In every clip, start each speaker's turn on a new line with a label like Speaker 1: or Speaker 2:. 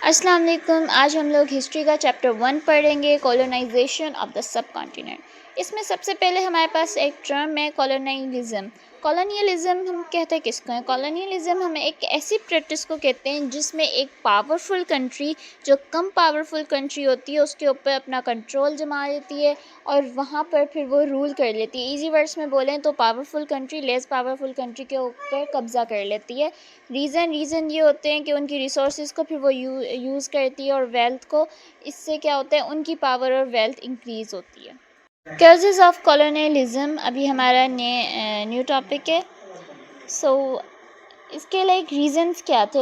Speaker 1: السلام علیکم. آج ہم لوگ ہسٹری کا چیپٹر 1 پڑھیں گے، کولونائزیشن آف دا سب کانٹیننٹ. اس میں سب سے پہلے ہمارے پاس ایک ٹرم ہے کالونائزم. کالونیلزم ہم کہتے ہیں کس کو ہیں؟ کالونیلزم ہمیں ایک ایسی پریکٹس کو کہتے ہیں جس میں ایک پاورفل کنٹری جو کم پاورفل کنٹری ہوتی ہے اس کے اوپر اپنا کنٹرول جما لیتی ہے اور وہاں پر پھر وہ رول کر لیتی ہے. ایزی ورڈس میں بولیں تو powerful country less powerful country کے اوپر قبضہ کر لیتی ہے. ریزن یہ ہوتے ہیں کہ ان کی ریسورسز کو پھر وہ یوز کرتی ہے اور ویلتھ کو. اس سے کیا ہوتا ہے؟ ان کی پاور اور ویلتھ انکریز ہوتی ہے. کازز آف کالونیلزم ابھی ہمارا نیو ٹاپک ہے. اس کے ریزنس کیا تھے؟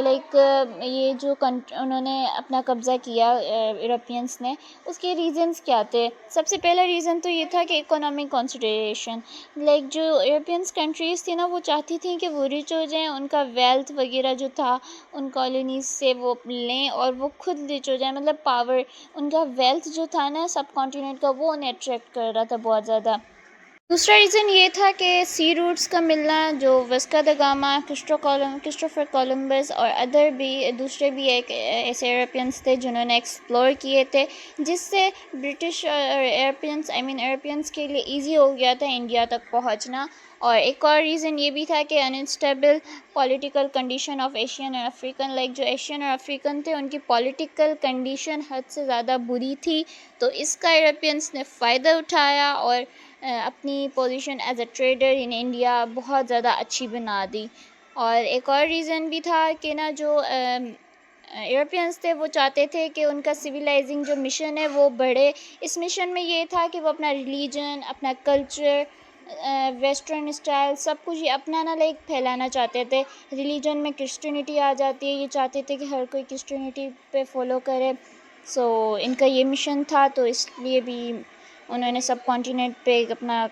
Speaker 1: یہ جو انہوں نے اپنا قبضہ کیا یورپینس نے، اس کے ریزنس کیا تھے؟ سب سے پہلا ریزن تو یہ تھا کہ اکنامک کنسیڈریشن. جو یورپینس کنٹریز تھی نا، وہ چاہتی تھیں کہ وہ ریچ ہو جائیں، ان کا ویلتھ وغیرہ جو تھا ان کالونیز سے وہ لیں اور وہ خود ریچ ہو جائیں. مطلب پاور، ان کا ویلتھ جو تھا نا سب کانٹیننٹ کا، وہ انہیں اٹریکٹ کر رہا تھا بہت زیادہ. دوسرا ریزن یہ تھا کہ سی روٹس کا ملنا، جو واسکو دا گاما، کرسٹوفر کولمبس اور دوسرے بھی ایک ایسے یورپینس تھے جنہوں نے ایکسپلور کیے تھے، جس سے برٹش اور یورپینس کے لیے ایزی ہو گیا تھا انڈیا تک پہنچنا. اور ایک اور ریزن یہ بھی تھا کہ unstable political condition of Asian اور افریقن. جو ایشین اور افریقن تھے ان کی پولیٹیکل کنڈیشن حد سے زیادہ بری تھی، تو اس کا یورپینس نے فائدہ اٹھایا اور اپنی position as a trader in India بہت زیادہ اچھی بنا دی. اور ایک اور ریزن بھی تھا کہ جو یورپینس تھے وہ چاہتے تھے کہ ان کا سویلائزنگ جو مشن ہے وہ بڑھے. اس مشن میں یہ تھا کہ وہ اپنا ریلیجن، اپنا کلچر، ویسٹرن اسٹائل سب کچھ یہ اپنانا پھیلانا چاہتے تھے. ریلیجن میں کرسچینٹی آ جاتی ہے، یہ چاہتے تھے کہ ہر کوئی کرسچینٹی پہ فالو کرے. ان کا یہ مشن تھا، تو اس لیے بھی انہوں نے سب کانٹیننٹ پہ اپنا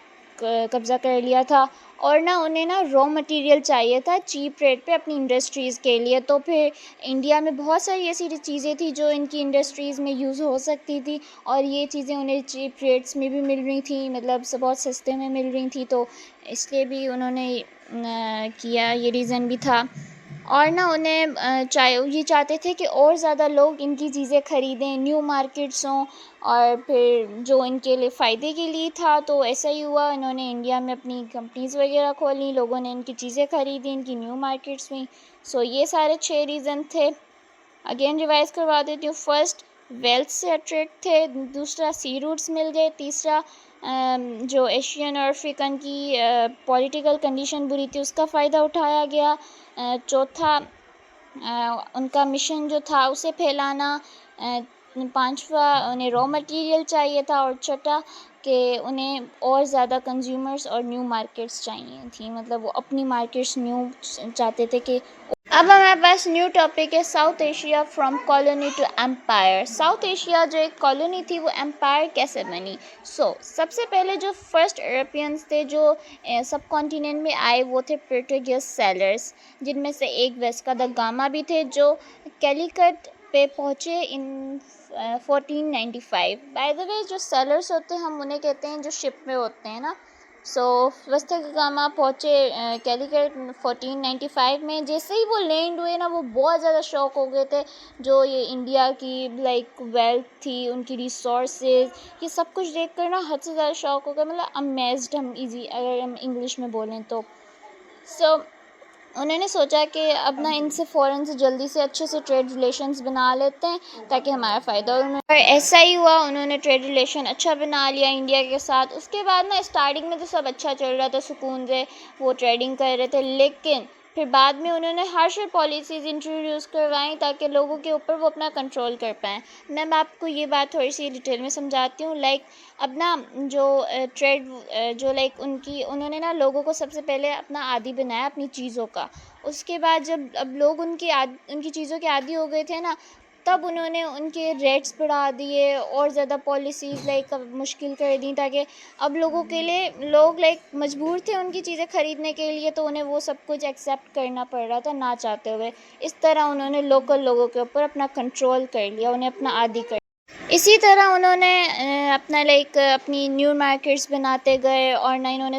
Speaker 1: قبضہ کر لیا تھا. اور انہیں را مٹیریل چاہیے تھا چیپ ریٹ پہ اپنی انڈسٹریز کے لیے. تو پھر انڈیا میں بہت ساری ایسی چیزیں تھیں جو ان کی انڈسٹریز میں یوز ہو سکتی تھی، اور یہ چیزیں انہیں چیپ ریٹس میں بھی مل رہی تھیں، مطلب بہت سستے میں مل رہی تھیں. تو اس لیے بھی انہوں نے کیا، یہ ریزن بھی تھا. اور انہیں یہ چاہتے تھے کہ اور زیادہ لوگ ان کی چیزیں خریدیں، نیو مارکیٹس ہوں، اور پھر جو ان کے لیے فائدے کے لیے تھا. تو ایسا ہی ہوا، انہوں نے انڈیا میں اپنی کمپنیز وغیرہ کھولی، لوگوں نے ان کی چیزیں خریدی، ان کی نیو مارکیٹس میں. یہ سارے 6 ریزن تھے. اگین ریوائز کروا دیتی ہوں. فرسٹ، ویلتھ سے اٹریکٹ تھے. دوسرا، سی روٹس مل گئے. تیسرا، جو ایشین اور افریقن کی پولیٹیکل کنڈیشن بری تھی اس کا فائدہ اٹھایا گیا. چوتھا، ان کا مشن جو تھا اسے پھیلانا. پانچواں، انہیں را مٹیریل چاہیے تھا. اور چھٹا کہ انہیں اور زیادہ کنزیومرز اور نیو مارکیٹس چاہیے تھیں، مطلب وہ اپنی مارکیٹس نیو چاہتے تھے کہ. اب ہمارے پاس نیو ٹاپک ہے South Asia from colony to empire. South Asia جو ایک کالونی تھی وہ امپائر کیسے بنی؟ سب سے پہلے جو فرسٹ یورپینس تھے جو سب کانٹیننٹ میں آئے وہ تھے پورٹوگیز سیلرز، جن میں سے ایک واسکو دا گاما بھی تھے جو کیلیکٹ پہ پہنچے ان 1495. بائی دا وے، جو سیلرز ہوتے ہیں ہم انہیں کہتے ہیں جو شپ میں ہوتے ہیں نا. واسکو دا گاما پہنچے کیلیکٹ 1495 میں. جیسے ہی وہ لینڈ ہوئے نا، وہ بہت زیادہ شوق ہو گئے تھے. جو یہ انڈیا کی ویلتھ تھی، ان کی ریسورسز، یہ سب کچھ دیکھ کر حد سے زیادہ شوق ہو گئے. مطلب امیزڈ اگر ہم انگلش میں بولیں تو. انہوں نے سوچا کہ اب ان سے فوراً سے جلدی سے اچھے سے ٹریڈ ریلیشنز بنا لیتے ہیں تاکہ ہمارا فائدہ ہو. اور ایسا ہی ہوا، انہوں نے ٹریڈ ریلیشن اچھا بنا لیا انڈیا کے ساتھ. اس کے بعد اسٹارٹنگ میں تو سب اچھا چل رہا تھا، سکون سے وہ ٹریڈنگ کر رہے تھے. لیکن پھر بعد میں انہوں نے ہارشر پالیسیز انٹروڈیوس کروائیں تاکہ لوگوں کے اوپر وہ اپنا کنٹرول کر پائیں. میں آپ کو یہ بات تھوڑی سی ڈیٹیل میں سمجھاتی ہوں. اب جو ٹریڈ جو انہوں نے لوگوں کو سب سے پہلے اپنا عادی بنایا اپنی چیزوں کا. اس کے بعد جب اب لوگ ان کی چیزوں کے عادی ہو گئے تھے نا، تب انہوں نے ان کے ریٹس بڑھا دیے اور زیادہ پالیسیز مشکل کر دیں تاکہ اب لوگوں کے لیے لوگ مجبور تھے ان کی چیزیں خریدنے کے لیے، تو انہیں وہ سب کچھ ایکسیپٹ کرنا پڑ رہا تھا نہ چاہتے ہوئے. اس طرح انہوں نے لوکل لوگوں کے اوپر اپنا کنٹرول کر لیا، انہیں اپنا عادی کر لیا. اسی طرح انہوں نے اپنا اپنی نیو مارکیٹس بناتے گئے. اور انہوں نے